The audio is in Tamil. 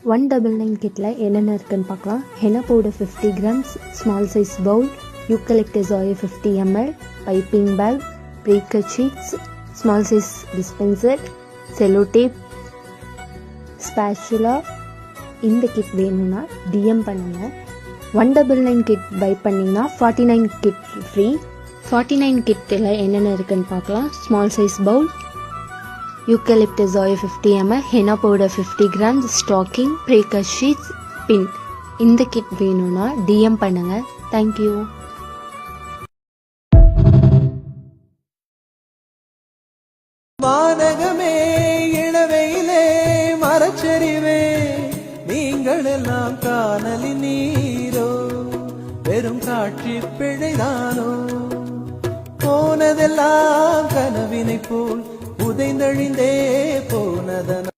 199 கிட்டில் என்னென்ன இருக்குன்னு பார்க்கலாம். Henna powder 50 grams, small size bowl, eucalyptus oil 50 ml, piping bag, breaker sheets, small size dispenser, cello tape, spatula. இந்த கிட் வேணும்னா டிஎம் பண்ணுங்கள். 199 கிட் பை பண்ணிங்கன்னா 49 கிட் ஃப்ரீ. 49 கிட்டில் என்னென்ன இருக்குன்னு பார்க்கலாம். Small size bowl, eucalyptus oil 50 ml, henna powder 50 grams, stocking, breaker sheets, pin. இந்த கிட் வேணும்னா டிஎம் பண்ணுங்கள். தேங்க்யூ. வானகமே இளவையிலே மரச்சரிவே நீங்கள் எல்லாம் காணலி நீரோ வெறும் காட்சி பிழைதானோ போனதெல்லாம் கனவினை போல் உதைந்தழிந்தே போனதனா